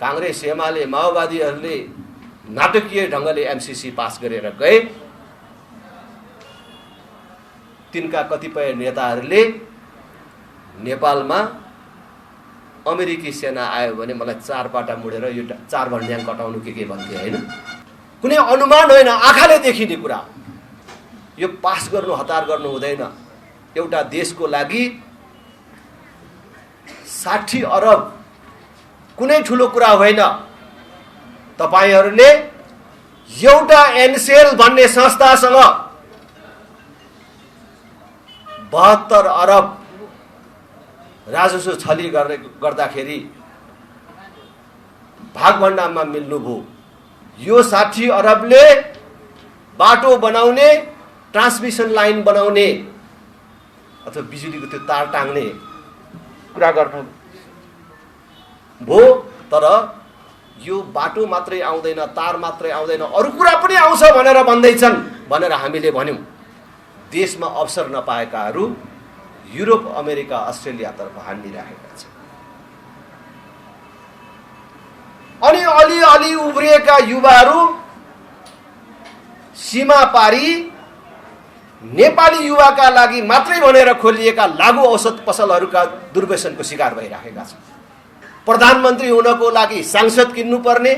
कांग्रेस एमाले माओवादीहरूले नाटकीय ढङ्गले MCC pass गरेर गए। तिनका कतिपय नेताहरूले नेपालमा अमेरिकी सेना आयो भने मलाई 4 पाटा मुडेर यो 4 भन्ड्याङ कटाउनु के भन्थे हैन। कुनै अनुमान होइन, आँखाले देखिने कुरा। यो पास गर्नु हतार गर्नु हुँदैन। एउटा देशको लागि 60 अरब कुनै ठुलो कुरा होइन। तपाईहरूले एउटा एनसेल भन्ने संस्थासँग 72 अरब राजस्व छली गर्दाखेरि भागभण्डामा मिल्नुभयो। यो 60 अरबले बाटो बनाउने, ट्रान्समिसन लाइन बनाउने अथवा बिजुलीको त्यो तार टाङ्ने कुरा गर्नु भो। तर यो बाटो मात्रै आउँदैन, तार मात्रै आउँदैन, अरू कुरा पनि आउँछ भनेर भन्दैछन् भनेर हामीले भन्यौं। देशमा अवसर नपाएकाहरू युरोप, अमेरिका, अस्ट्रेलियातर्फ हान्दिरहेका छन्। अनि अलि उब्रिएका युवाहरू सीमा पारी नेपाली युवाका लागि मात्रै भनेर खोलिएका लागु औषध पसलहरूका दुर्व्यसनको शिकार भइरहेका छन्। प्रधानमन्त्री हुनको लागि सांसद किन्नुपर्ने,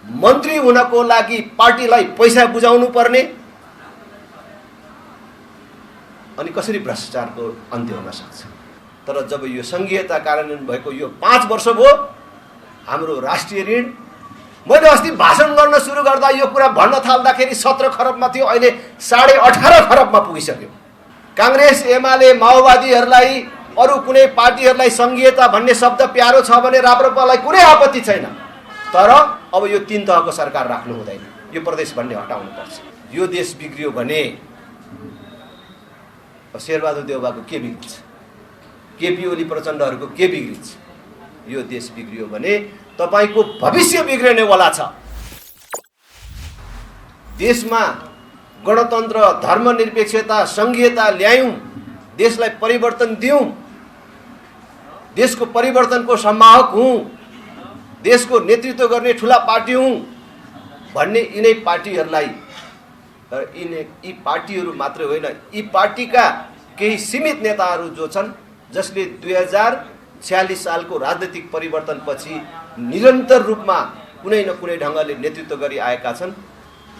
मन्त्री हुनको लागि पार्टीलाई पैसा बुझाउनु पर्ने, अनि कसरी भ्रष्टाचारको अन्त्य हुन सक्छ। तर जब यो संघीयता कार्यान्वयन भएको यो 5 वर्ष भयो, हाम्रो राष्ट्रिय ऋण, मैले अस्ति भाषण गर्न सुरु गर्दा यो कुरा भन्न थाल्दाखेरि 17 खरबमा थियो, अहिले 18.5 खरबमा पुगिसक्यो। कांग्रेस एमाले माओवादीहरूलाई, अरू कुनै पार्टीहरूलाई संघीयता भन्ने शब्द प्यारो छ भने राप्रपालाई कुनै आपत्ति छैन। तर अब यो 3 तहको सरकार राख्नु हुँदैन। यो प्रदेश भन्ने हटाउनु पर्छ। यो देश बिग्रियो भने शेरबहादुर देउवाको के बिग्रिन्छ, केपी ओली प्रचण्डहरूको के बिग्रिन्छ? यो देश बिग्रियो भने तपाईको भविष्य बिग्रनेवाला छ। देशमा गणतन्त्र, धर्मनिरपेक्षता, संघीयता ल्यायौं, देशलाई परिवर्तन दियौं, देशको परिवर्तनको सम्वाहक हुँ, देशको नेतृत्व गर्ने ठूला पार्टी हुँ भन्ने यिनै पार्टीहरूलाई, यी पार्टीहरू मात्रै होइन, यी पार्टीका केही सीमित नेताहरू जो छन्, जसले 2046 सालको राजनीतिक परिवर्तनपछि निरन्तर रूपमा कुनै न कुनै ढङ्गले नेतृत्व गरी आएका छन्,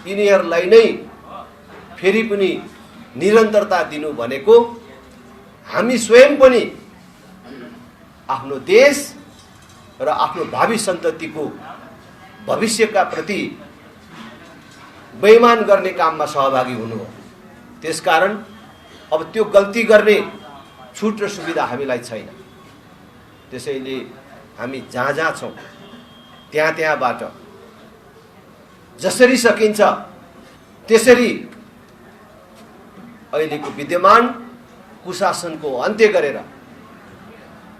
यिनीहरूलाई नै फेरि पनि निरन्तरता दिनु भनेको हामी स्वयं पनि आफ्नो देश र आफ्नो भावी सन्ततिको भविष्यका प्रति बेइमान गर्ने काममा सहभागी हुनु हो। त्यसकारण अब त्यो गल्ती गर्ने छुट र सुविधा हामीलाई छैन। त्यसैले हामी जहाँ छौं त्यहाँबाट जसरी सकिन्छ त्यसरी अहिलेको विद्यमान कुशासनको अन्त्य गरेर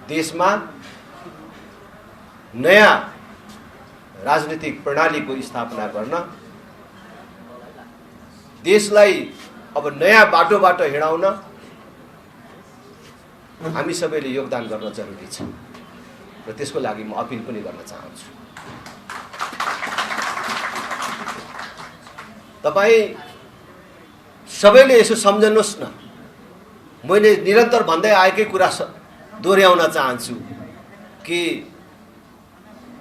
देशमा नयाँ राजनीतिक प्रणालीको स्थापना गर्न, देशलाई अब नयाँ बाटोबाट हिँडाउन हामी सबैले योगदान गर्न जरुरी छ र त्यसको लागि म अपिल पनि गर्न चाहन्छु। तपाई सबैले यसो सम्झनुहोस् न, मैले निरन्तर भन्दै आएकै कुरा दोहोर्याउन चाहन्छु कि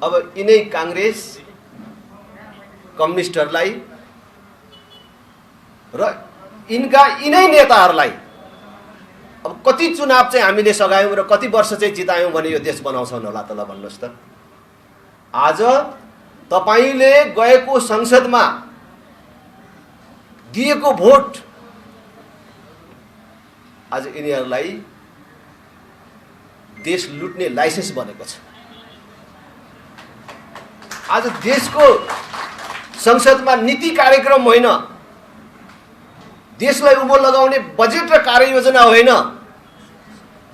अब यिनै कांग्रेस कम्युनिस्टहरूलाई र यिनका यिनै नेताहरूलाई अब कति चुनाव चाहिँ हामीले सघायौं र कति वर्ष चाहिँ जितायौं भने यो देश बनाउँछन् होला त? ल भन्नुहोस् त। आज तपाईले गएको संसदमा दिएको भोट आज यिनीहरूलाई देश लुट्ने लाइसेन्स बनेको छ। आज देशको संसदमा नीति कार्यक्रम होइन, देशलाई उभो लगाउने बजेट र कार्ययोजना होइन,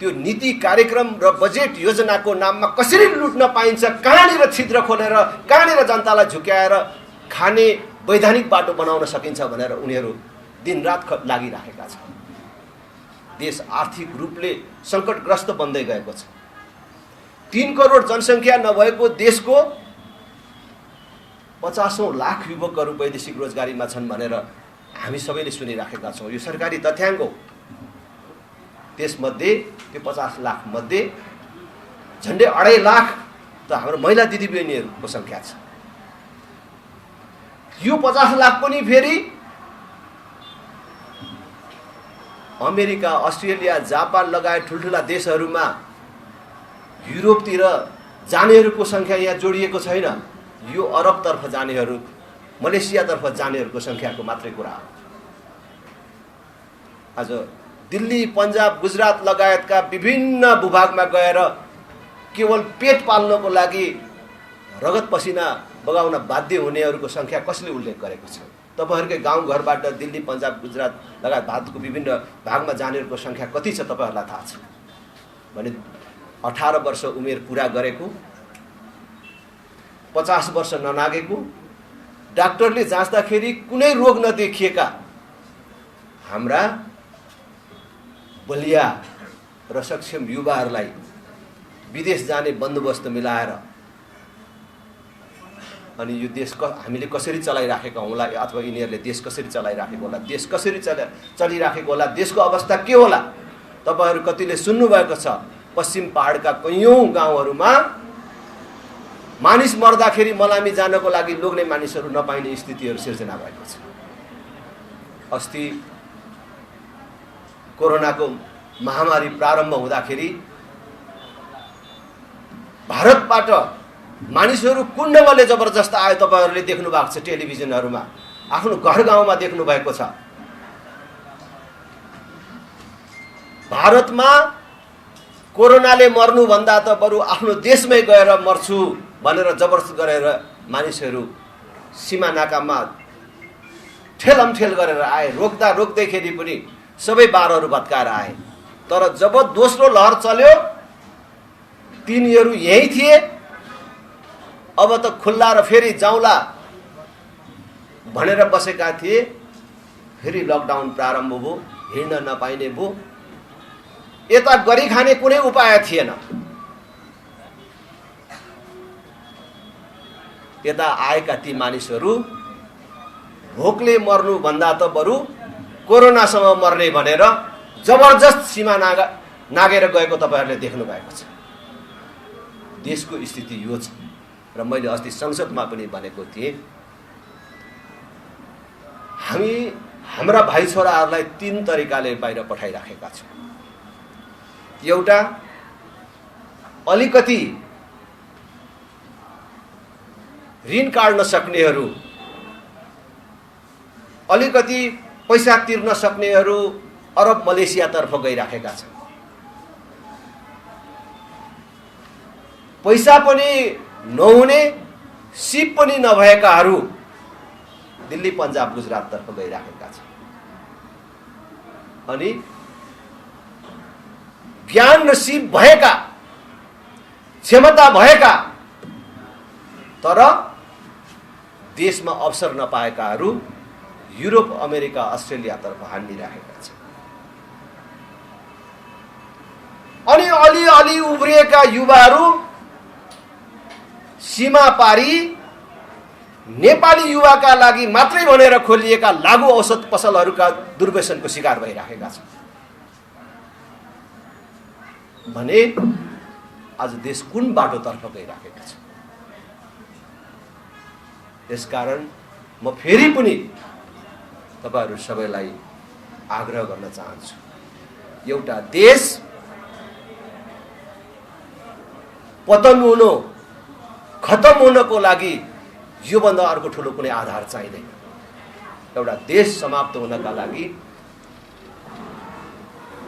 त्यो नीति कार्यक्रम र बजेट योजनाको नाममा कसरी लुट्न पाइन्छ, कहाँनिर छिद्र खोलेर कहाँनिर जनतालाई झुक्याएर खाने वैधानिक बाटो बनाउन सकिन्छ भनेर उनीहरू दिनरात लागिरहेका छन्। देश आर्थिक रूपले संकटग्रस्त बन्दै गएको छ। 3 करोड जनसङ्ख्या नभएको देशको 50औं लाख युवकहरू वैदेशिक रोजगारीमा छन् भनेर हामी सबैले सुनिराखेका छौँ। यो सरकारी तथ्याङ्क हो। त्यसमध्ये त्यो 50 लाख मध्ये झन्डै 2.5 लाख त हाम्रो महिला दिदीबहिनीहरूको सङ्ख्या छ। यो 50 लाख पनि फेरि अमेरिका, अस्ट्रेलिया, जापान लगायत ठुल्ठुला देशहरूमा युरोपतिर जानेहरूको सङ्ख्या यहाँ जोडिएको छैन। यो अरबतर्फ जानेहरू, मलेसियातर्फ जानेहरूको सङ्ख्याको मात्रै कुरा हो। आज दिल्ली, पन्जाब, गुजरात लगायतका विभिन्न भूभागमा गएर केवल पेट पाल्नको लागि रगत पसिना बगाउन बाध्य हुनेहरूको सङ्ख्या कसले उल्लेख गरेको छ? तपाईँहरूकै गाउँघरबाट दिल्ली, पन्जाब, गुजरात लगायत भारतको विभिन्न भागमा जानेहरूको सङ्ख्या कति छ तपाईँहरूलाई थाहा छ भने 18 वर्ष उमेर पुरा गरेको, 50 वर्ष ननागेको, डाक्टरले जाँच्दाखेरि कुनै रोग नदेखिएका हाम्रा बलिया र सक्षम युवाहरूलाई विदेश जाने बन्दोबस्त मिलाएर अनि यो देश हामीले कसरी चलाइराखेका होला अथवा यिनीहरूले देश कसरी चलाइराखेको होला, देश कसरी चलिराखेको होला, देशको अवस्था के होला? तपाईँहरू कतिले सुन्नुभएको छ पश्चिम पहाडका कैयौँ गाउँहरूमा मानिस मर्दाखेरि मलामी जानको लागि लोग्ने मानिसहरू नपाइने स्थितिहरू सिर्जना भएको छ। अस्ति कोरोनाको महामारी प्रारम्भ हुँदाखेरि भारतबाट मानिसहरू कुण्डमले जबरजस्त आयो। तपाईँहरूले देख्नु भएको छ टेलिभिजनहरूमा, आफ्नो घर गाउँमा देख्नु भएको छ। भारतमा कोरोनाले मर्नुभन्दा त बरु आफ्नो देशमै गएर मर्छु भनेर जबरजस्त गरेर मानिसहरू सीमा नाकामा ठेलमठेल गरेर आए। रोक्दैखेरि पनि सबै बारहरू भत्काएर आए। तर जब दोस्रो लहर चल्यो तिनीहरू यही थिए। अब त खुल्ला र फेरि जाउँला भनेर बसेका थिए। फेरि लकडाउन प्रारम्भ भयो, हिँड्न नपाइने भयो। यता गरी खाने कुनै उपाय थिएन। यता आएका ती मानिसहरू भोकले मर्नुभन्दा त बरु कोरोनासँग मर्ने भनेर जबरजस्त सीमा नागेर गएको तपाईँहरूले देख्नु भएको छ। देशको स्थिति यो छ। र मैले अस्ति संसदमा पनि भनेको थिएँ, हामी हाम्रा भाइ छोराहरूलाई 3 तरिकाले बाहिर पठाइराखेका छौँ। एउटा, अलिकति ऋण काट्न सक्नेहरू, अलिकति पैसा तिर्न सक्नेहरू अरब मलेसियातर्फ गइराखेका छन्। पैसा पनि नहुने, सिप पनि नभएकाहरू दिल्ली, पन्जाब, गुजराततर्फ गइराखेका छन्। अनि ज्ञान र सिप भएका, क्षमता भएका तर देशमा अवसर नपाएकाहरू युरोप, अमेरिका, अस्ट्रेलियातर्फ हानिराखेका छन्। अनि अलि उब्रिएका युवाहरू सीमा पारी नेपाली युवाका लागि मात्रै भनेर खोलिएका लागु औषध पसलहरूका दुर्व्यसनको शिकार भइराखेका छन् भने आज देश कुन बाटोतर्फ गइराखेको छ? यसकारण म फेरि पनि तपाईहरू सबैलाई आग्रह गर्न चाहन्छु, एउटा देश पतन हुनु, खत्म हुनको लागि योभन्दा अर्को ठुलो कुनै आधार चाहिँदैन। एउटा देश समाप्त हुनका लागि,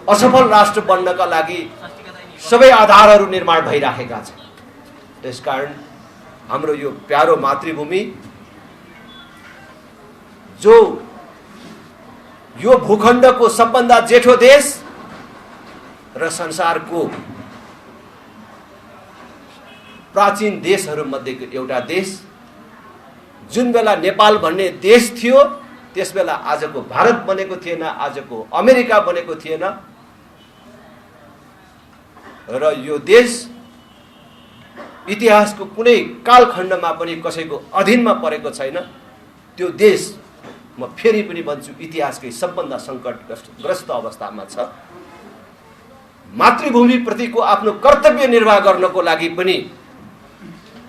असफल राष्ट्र बन्नका लागि सबै आधारहरू निर्माण भइराखेका छन्। त्यसकारण हाम्रो यो प्यारो मातृभूमि, जो यो भूखण्डको सबभन्दा जेठो देश र संसारको प्राचीन देशहरू मध्येको एउटा देश, जुन बेला नेपाल भन्ने देश थियो त्यस बेला आजको भारत बनेको थिएन, आजको अमेरिका बनेको थिएन। र यो देश इतिहासको कुनै कालखण्डमा पनि कसैको अधीनमा परेको छैन। त्यो देश म फेरि पनि भन्छु इतिहासकै सबभन्दा सङ्कटग्रस्त अवस्थामा छ। मातृभूमिप्रतिको आफ्नो कर्तव्य निर्वाह गर्नको लागि पनि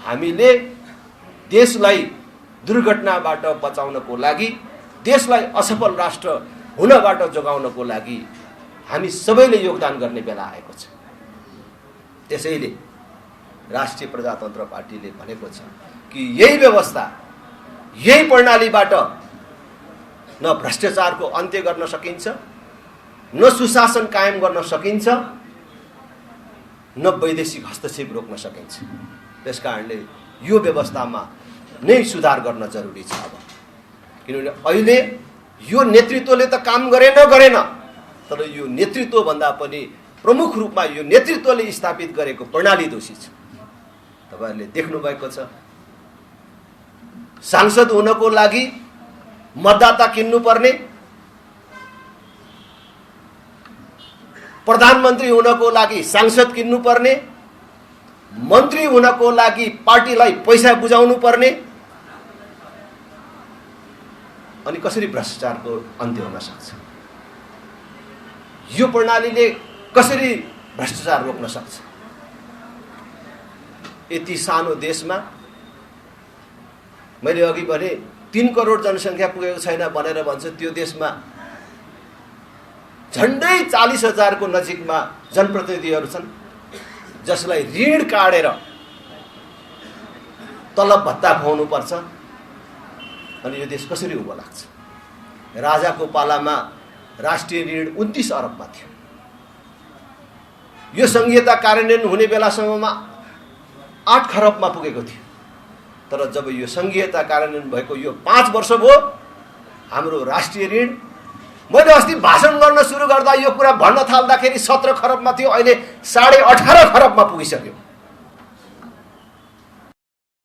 हामीले देशलाई दुर्घटनाबाट बचाउनको लागि, देशलाई असफल राष्ट्र हुनबाट जोगाउनको लागि हामी सबैले योगदान गर्ने बेला आएको छ। त्यसैले राष्ट्रिय प्रजातन्त्र पार्टीले भनेको छ कि यही व्यवस्था, यही प्रणालीबाट न भ्रष्टाचारको अन्त्य गर्न सकिन्छ, न सुशासन कायम गर्न सकिन्छ, न वैदेशिक हस्तक्षेप रोक्न सकिन्छ। त्यसकारणले यो व्यवस्थामा नै सुधार गर्न जरुरी छ अब। किनभने अहिले यो नेतृत्वले त काम गरेन, तर यो नेतृत्वभन्दा पनि प्रमुख रूपमा यो नेतृत्वले स्थापित गरेको प्रणाली दोषी छ। तपाईहरुले देख्नु भएको छ, सांसद हुनको लागि मतदाता किन्नुपर्ने, प्रधानमन्त्री हुनको लागि सांसद किन्नुपर्ने, मन्त्री हुनको लागि पार्टीलाई पैसा बुझाउनु पर्ने, अनि कसरी भ्रष्टाचारको अन्त्य हुन सक्छ? यो प्रणालीले कसरी भ्रष्टाचार रोक्न सक्छ? यति सानो देशमा मैले अघि भने 3 करोड जनसङ्ख्या पुगेको छैन भनेर भन्छ, त्यो देशमा झन्डै 40,000 को नजिकमा जनप्रतिनिधिहरू छन् जसलाई ऋण काटेर तलब भत्ता खुवाउनु पर्छ। अनि यो देश कसरी उभो लाग्छ? राजाको पालामा राष्ट्रिय ऋण 29 अरबमा थियो। यो संहिता कार्यान्वयन हुने बेलासम्ममा 8 खरबमा पुगेको थियो। तर जब यो संहिता कार्यान्वयन भएको यो 5 वर्ष भयो, हाम्रो राष्ट्रिय ऋण, मैले अस्ति भाषण गर्न सुरु गर्दा यो कुरा भन्न थाल्दाखेरि 17 खरबमा थियो, अहिले 18.5 खरबमा पुगिसक्यो।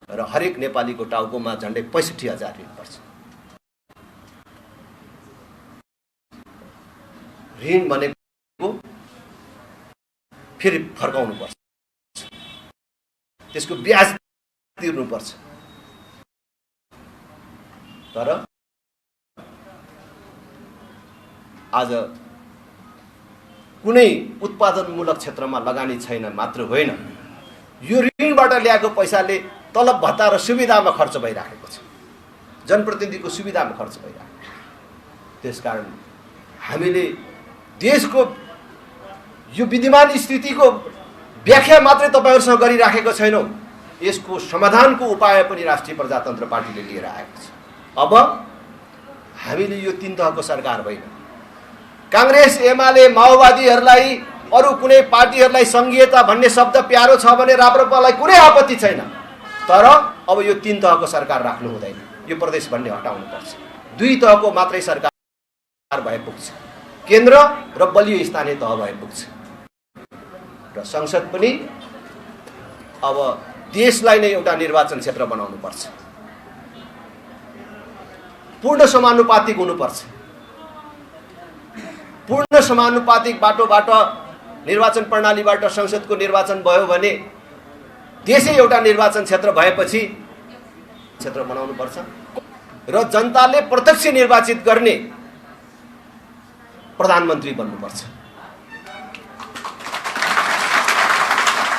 र हरेक नेपालीको टाउकोमा झन्डै 65,000 ऋण पर्छ। ऋण भनेको फेरि फर्काउनु पर्छ, त्यसको ब्याज तिर्नु पर्छ। तर आज कुनै उत्पादनमूलक क्षेत्रमा लगानी छैन मात्र होइन, यो ऋणबाट ल्याएको पैसाले तलब भत्ता र सुविधामा खर्च भइराखेको छ, जनप्रतिनिधिको सुविधामा खर्च भइराखेको। त्यसकारण हामीले देशको यो विद्यमान स्थितिको व्याख्या मात्रै तपाईहरुसँग गरिराखेको छैनौं, यसको समाधानको उपाय पनि राष्ट्रिय प्रजातन्त्र पार्टीले लिएर आएको छ। अब हामीले यो 3 तहको सरकार होइन, कांग्रेस, एमाले, माओवादीहरूलाई, अरु कुनै पार्टीहरूलाई संघीयता भन्ने शब्द प्यारो छ भने राप्रपालाई कुनै आपत्ति छैन, तर अब यो 3 तहको सरकार राख्नु हुँदैन, यो प्रदेश भन्ने हटाउनु पर्छ। 2 तहको मात्रै सरकार भए पुग्छ, केन्द्र र बलियो स्थानीय तह भए पुग्छ। र संसद पनि अब देशलाई नै एउटा निर्वाचन क्षेत्र बनाउनु पर्छ, पूर्ण समानुपातिक हुनुपर्छ। पूर्ण समानुपातिक बाटोबाट निर्वाचन प्रणालीबाट संसदको निर्वाचन भयो भने देशै एउटा निर्वाचन क्षेत्र भएपछि क्षेत्र बनाउनु पर्छ र जनताले प्रत्यक्ष निर्वाचित गर्ने प्रधानमन्त्री बन्नुपर्छ।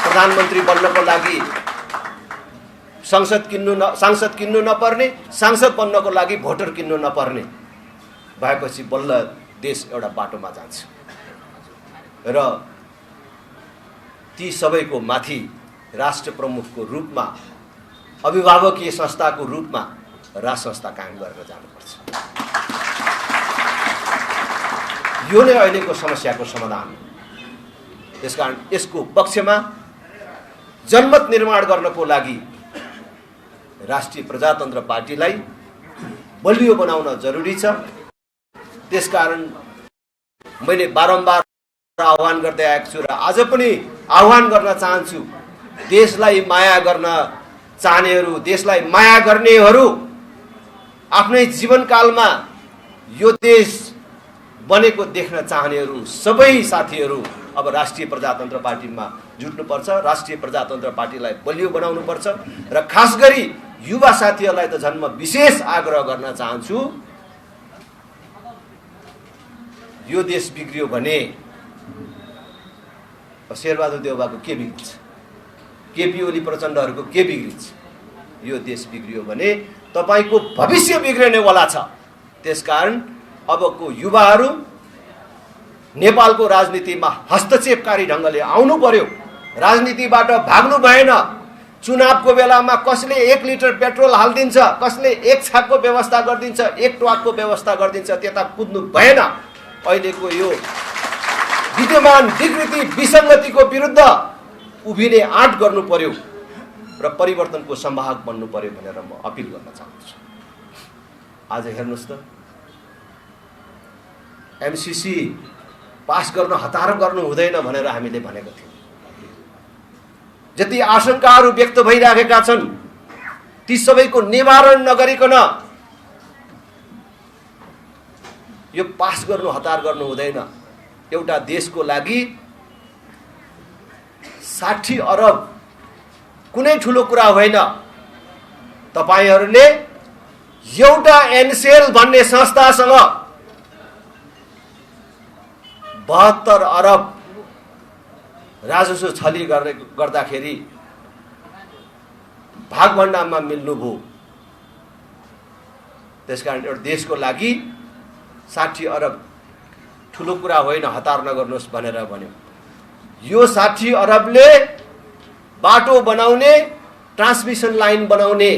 प्रधानमन्त्री बन्नको लागि सांसद किन्नु नपर्ने, सांसद बन्नको लागि भोटर किन्नु नपर्ने भएपछि बल्ल देश एउटा बाटोमा जान्छ। र ती सबैको माथि राष्ट्र प्रमुखको रूपमा, अभिभावकीय संस्थाको रूपमा राज संस्था कायम गरेर जानुपर्छ। यो नै अहिलेको समस्याको समाधान हो। त्यसकारण यसको पक्षमा जनमत निर्माण गर्नको लागि राष्ट्रिय प्रजातन्त्र पार्टीलाई बलियो बनाउन जरुरी छ। त्यसकारण मैले बारम्बार आह्वान गर्दै आएको छु र आज पनि आह्वान गर्न चाहन्छु, देशलाई माया गर्न चाहनेहरू, देशलाई माया गर्नेहरू, आफ्नै जीवनकालमा यो देश बनेको देख्न चाहनेहरू सबै साथीहरू अब राष्ट्रिय प्रजातन्त्र पार्टीमा जुट्नुपर्छ, राष्ट्रिय प्रजातन्त्र पार्टीलाई बलियो बनाउनुपर्छ र खास गरी युवा साथीहरूलाई त झन् म विशेष आग्रह गर्न चाहन्छु, यो देश बिग्रियो भने शेरबहादुर देउवाको के बिग्रिन्छ, केपी ओली प्रचण्डहरूको के बिग्रिन्छ? यो देश बिग्रियो भने तपाईको भविष्य बिग्रिनेवाला छ। त्यसकारण अबको युवाहरू नेपालको राजनीतिमा हस्तक्षेपकारी ढङ्गले आउनु पर्यो, राजनीतिबाट भाग्नु भएन। चुनावको बेलामा कसले 1 लिटर पेट्रोल हालिदिन्छ, कसले 1 छाकको व्यवस्था गरिदिन्छ, 1 ट्वाकको व्यवस्था गरिदिन्छ, त्यता कुद्नु भएन। अहिलेको यो विद्यमान विकृति विसङ्गतिको विरुद्ध उभिने आँट गर्नु पर्यो र परिवर्तनको संवाहक बन्नु पर्यो भनेर म अपिल गर्न चाहन्छु। आज हेर्नुहोस् त, एमसीसी पास गर्न हतार गर्नु हुँदैन भनेर हामीले भनेको थियौँ। जति आशंकाहरू व्यक्त भइराखेका छन् ती सबैको निवारण नगरिकन यो पास गर्नु हतार गर्नु हुँदैन। एउटा देशको लागि 60 अरब कुनै ठुलो कुरा होइन। तपाईहरूले एउटा एनसेल भन्ने संस्थासँग 72 अरब राजस्व छली गर्दाखेरि भागभण्डामा मिल्नुभयो। त्यसकारण एउटा देशको लागि 60 अरब ठुलो कुरा होइन, हतार नगर्नुहोस् भनेर भन्यो। यो 60 अरबले बाटो बनाउने, ट्रान्समिसन लाइन बनाउने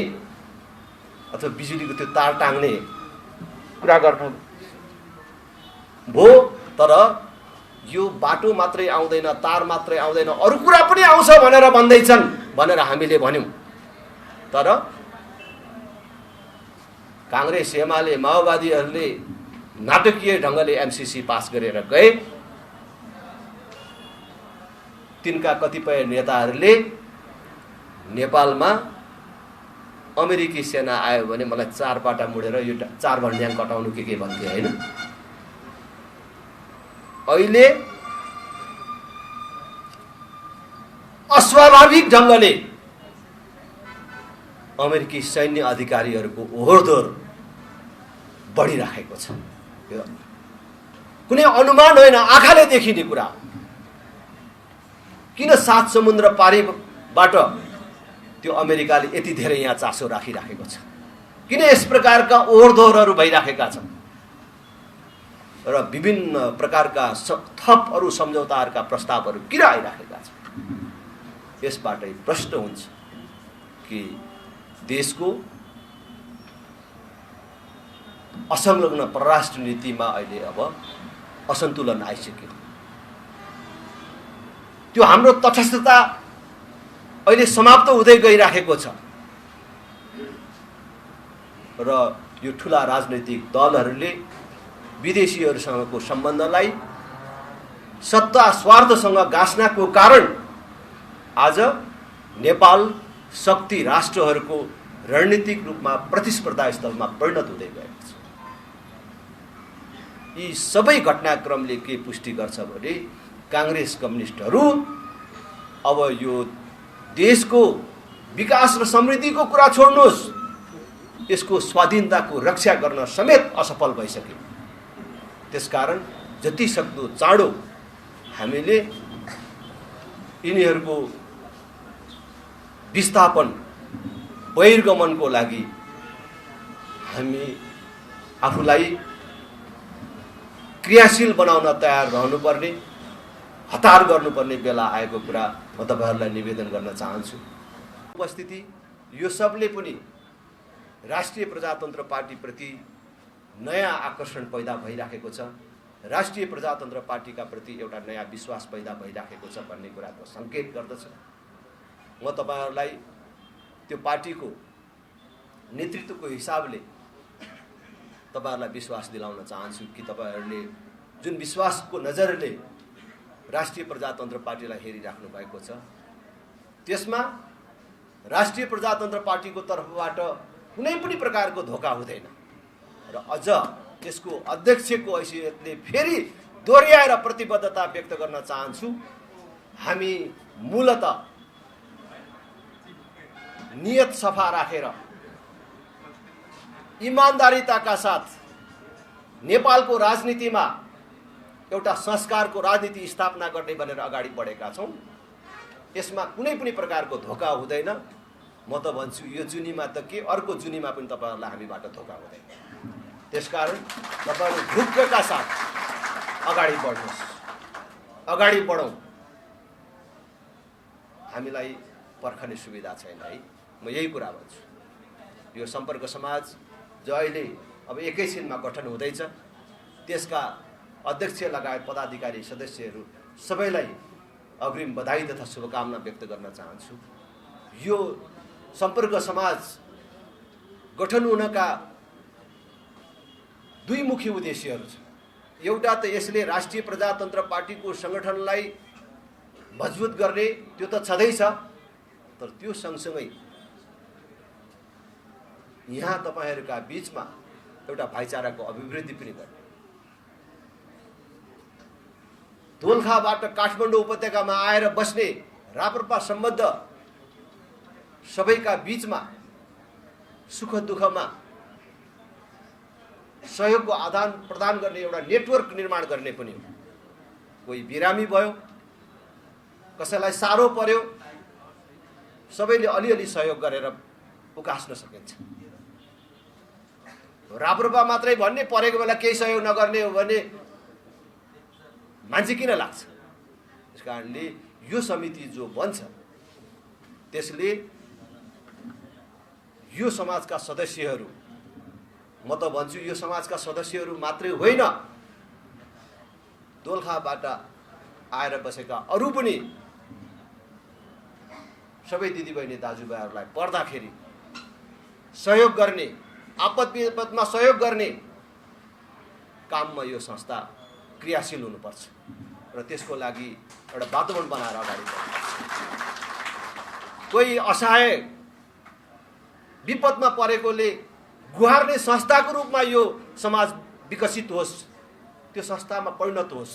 अथवा बिजुलीको त्यो तार टाङ्ने कुरा गर्नु भो। तर यो बाटो मात्रै आउँदैन, तार मात्रै आउँदैन, अरू कुरा पनि आउँछ भनेर भन्दैछन् भनेर हामीले भन्यौँ। तर काङ्ग्रेस, एमाले, माओवादीहरूले नाटकीय ढङ्गले एमसीसी पास गरेर गए। तिनका कतिपय नेताहरूले नेपालमा अमेरिकी सेना आयो भने मलाई 4 पाटा मुडेर यो 4 भन्ड्याङ कटाउनु के भन्थे होइन। अहिले अस्वाभाविक ढङ्गले अमेरिकी सैन्य अधिकारीहरूको ओहोरदोहोर बढिराखेको छ। कुनै अनुमान होइन, आँखाले देखिने कुरा। किन 7 समुद्र पारीबाट त्यो अमेरिकाले यति धेरै यहाँ चासो राखिराखेको छ? किन यस प्रकारका ओहोरदोहोरहरू भइराखेका छन् र विभिन्न प्रकारका थप अरू सम्झौताहरूका प्रस्तावहरू किन आइराखेका छन्? यसबाटै प्रश्न हुन्छ कि देशको असंलग्न परराष्ट्र नीतिमा अहिले अब असन्तुलन आइसक्यो। त्यो हाम्रो तटस्थता अहिले समाप्त हुँदै गइराखेको छ र यो ठुला राजनैतिक दलहरूले विदेशीहरूसँगको सम्बन्धलाई सत्ता स्वार्थसँग गाँस्नको कारण आज नेपाल शक्ति राष्ट्रहरूको रणनीतिक रूपमा प्रतिस्पर्धा स्थलमा परिणत हुँदै गएको छ। यी सबै घटनाक्रमले के पुष्टि गर्छ भने काङ्ग्रेस कम्युनिस्टहरू अब यो देशको विकास र समृद्धिको कुरा छोड्नुहोस्, यसको स्वाधीनताको रक्षा गर्न समेत असफल भइसक्यो। त्यसकारण जति सक्दो चाँडो हामीले यिनीहरूको विस्थापन बहिर्गमनको लागि हामी आफूलाई क्रियाशील बनाउन तयार रहनुपर्ने, हतार गर्नुपर्ने बेला आएको कुरा म तपाईहरूलाई निवेदन गर्न चाहन्छु। उपस्थिति यो सबले पनि राष्ट्रिय प्रजातन्त्र पार्टीप्रति नयाँ आकर्षण पैदा भइराखेको छ, राष्ट्रिय प्रजातन्त्र पार्टीका प्रति एउटा नयाँ विश्वास पैदा भइराखेको छ भन्ने कुराको सङ्केत गर्दछ। म तपाईहरूलाई त्यो पार्टीको नेतृत्वको हिसाबले तपाईहरूलाई विश्वास दिलाउन चाहन्छु कि तपाईहरूले जुन विश्वासको नजरले राष्ट्रिय प्रजातन्त्र पार्टीलाई हेरिराख्नु भएको छ त्यसमा राष्ट्रिय प्रजातन्त्र पार्टीको तर्फबाट कुनै पनि प्रकारको धोका हुँदैन र अझ त्यसको अध्यक्षको हैसियतले फेरि दोहोऱ्याएर प्रतिबद्धता व्यक्त गर्न चाहन्छु। हामी मूलत नियत सफा राखेर इमानदारिताका साथ नेपालको राजनीतिमा एउटा संस्कारको राजनीति स्थापना गर्ने भनेर अगाडि बढेका छौँ। यसमा कुनै पनि प्रकारको धोका हुँदैन। म त भन्छु यो जुनीमा त के, अर्को जुनीमा पनि तपाईँहरूलाई हामीबाट धोका हुँदैन। त्यसकारण तपाईँहरू ढुक्कका साथ अगाडि बढ्नुहोस्, अगाडि बढौँ। हामीलाई पर्खने सुविधा छैन है, म यही कुरा भन्छु। यो सम्पर्क समाज जो अहिले अब एकैछिनमा गठन हुँदैछ, त्यसका अध्यक्ष लगायत पदाधिकारी सदस्यहरू सबैलाई अग्रिम बधाई तथा शुभकामना व्यक्त गर्न चाहन्छु। यो सम्पर्क समाज गठन हुनका दुई मुख्य उद्देश्यहरू छन्। एउटा त यसले राष्ट्रिय प्रजातन्त्र पार्टीको सङ्गठनलाई मजबुत गर्ने, त्यो त छँदैछ, तर त्यो सँगसँगै यहाँ तपाईँहरूका बीचमा एउटा भाइचाराको अभिवृद्धि पनि गर्ने। दोलखाबाट काठमाडौँ उपत्यकामा आएर बस्ने राप्रपा सम्बद्ध सबैका बीचमा सुख दुःखमा सहयोगको आदान प्रदान गर्ने एउटा नेटवर्क निर्माण गर्ने पनि हो। कोही बिरामी भयो, कसैलाई साह्रो पर्यो, सबैले अलिअलि सहयोग गरेर उकास्न सकिन्छ। राप्रपा मात्रै भन्ने, परेको बेला केही सहयोग नगर्ने हो भने मान्छे किन लाग्छ? त्यस कारणले यो समिति जो बन्छ त्यसले यो समाजका सदस्यहरू, म त भन्छु यो समाजका सदस्यहरू मात्रै होइन, दोलखाबाट आएर बसेका अरू पनि सबै दिदीबहिनी दाजुभाइहरूलाई पर्दाखेरि सहयोग गर्ने, आपद विपदमा सहयोग गर्ने काममा यो संस्था क्रियाशील हुनुपर्छ र त्यसको लागि एउटा वातावरण बनाएर अगाडि बढ्नुपर्छ। कोही असहाय विपदमा परेकोले गुहार्ने संस्थाको रूपमा यो समाज विकसित होस्, त्यो संस्थामा परिणत होस्,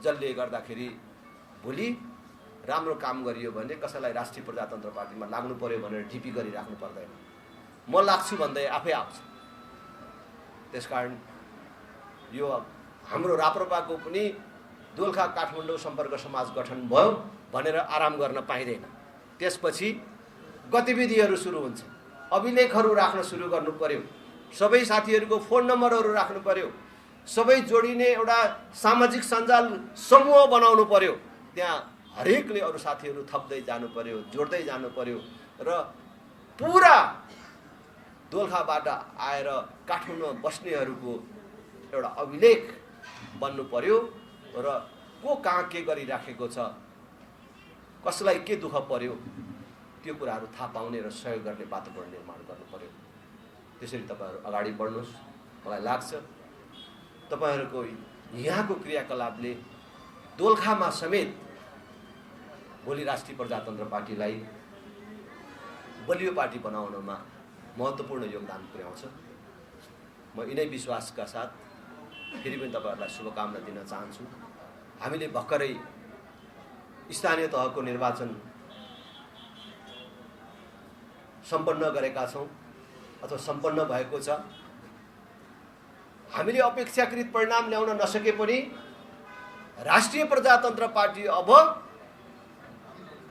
जसले गर्दाखेरि भोलि राम्रो काम गरियो भने कसैलाई राष्ट्रिय प्रजातन्त्र पार्टीमा लाग्नु पर्यो भनेर ढिपी गरिराख्नु पर्दैन। म लाग्छु भन्दै आफै आउँछ। त्यसकारण यो हाम्रो राप्रपाको पनि दोलखा काठमाडौँ सम्पर्क समाज गठन भयो भनेर आराम गर्न पाइँदैन। त्यसपछि गतिविधिहरू सुरु हुन्छ, अभिलेखहरू राख्न सुरु गर्नु पर्यो, सबै साथीहरूको फोन नम्बरहरू राख्नु पर्यो, सबै जोडिने एउटा सामाजिक सञ्जाल समूह बनाउनु पर्यो। त्यहाँ हरेकले अरू साथीहरू थप्दै जानु पर्यो, जोड्दै जानु पर्यो र पुरा दोलखाबाट आएर काठमाडौँमा बस्नेहरूको एउटा अभिलेख बन्नु पर्यो र को कहाँ के गरिराखेको छ, कसलाई के दुःख पर्यो, त्यो कुराहरू थाहा पाउने र सहयोग गर्ने वातावरण निर्माण गर्नु पर्यो। त्यसरी तपाईँहरू अगाडि बढ्नुहोस्। मलाई लाग्छ तपाईँहरूको यहाँको क्रियाकलापले दोलखामा समेत भोलि राष्ट्रिय प्रजातन्त्र पार्टीलाई बलियो पार्टी बनाउनमा महत्त्वपूर्ण योगदान पुर्याउँछ। म यिनै विश्वासका साथ फेरि पनि तपाईँहरूलाई शुभकामना दिन चाहन्छु। हामीले भर्खरै स्थानीय तहको निर्वाचन सम्पन्न गरेका छौँ अथवा सम्पन्न भएको छ। हामीले अपेक्षाकृत परिणाम ल्याउन नसके पनि राष्ट्रिय प्रजातन्त्र पार्टी अब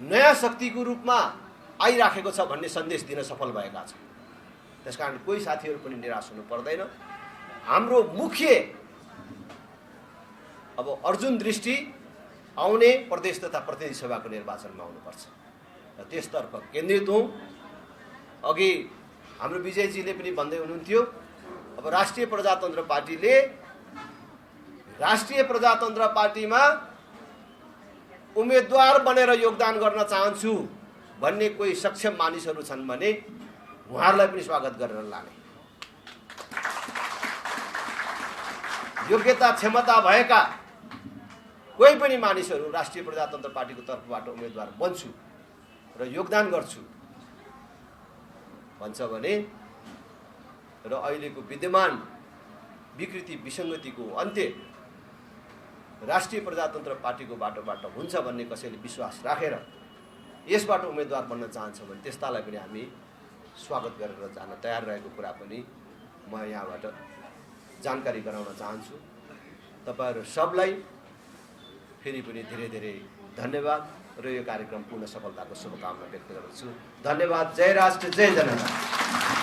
नयाँ शक्तिको रूपमा आइराखेको छ भन्ने सन्देश दिन सफल भएका छौँ। त्यसकारण कोही साथीहरू पनि निराश हुनु पर्दैन। हाम्रो मुख्य अब अर्जुन दृष्टि आउने प्रदेश तथा प्रतिनिधि सभाको निर्वाचनमा आउनुपर्छ र त्यसतर्फ केन्द्रित हौँ। अघि हाम्रो विजयजीले पनि भन्दै हुनुहुन्थ्यो, अब राष्ट्रिय प्रजातन्त्र पार्टीले राष्ट्रिय प्रजातन्त्र पार्टीमा उम्मेदवार बनेर योगदान गर्न चाहन्छु भन्ने कोही सक्षम मानिसहरू छन् भने उहाँहरूलाई पनि स्वागत गरेर लाने, योग्यता क्षमता भएका कोही पनि मानिसहरू राष्ट्रिय प्रजातन्त्र पार्टीको तर्फबाट उम्मेदवार बन्छु र योगदान गर्छु भन्छ भने र अहिलेको विद्यमान विकृति विसङ्गतिको अन्त्य राष्ट्रिय प्रजातन्त्र पार्टीको बाटोबाट हुन्छ भन्ने कसैले विश्वास राखेर यसबाट उम्मेदवार बन्न चाहन्छ भने त्यस्तालाई पनि हामी स्वागत गरेर जान तयार रहेको कुरा पनि म यहाँबाट जानकारी गराउन चाहन्छु। तपाईहरु सबलाई फेरि पनि धेरै धेरै धन्यवाद र यो कार्यक्रम पूर्ण सफलताको शुभकामना व्यक्त गर्दछु। धन्यवाद। जय राष्ट्र, जय जनता।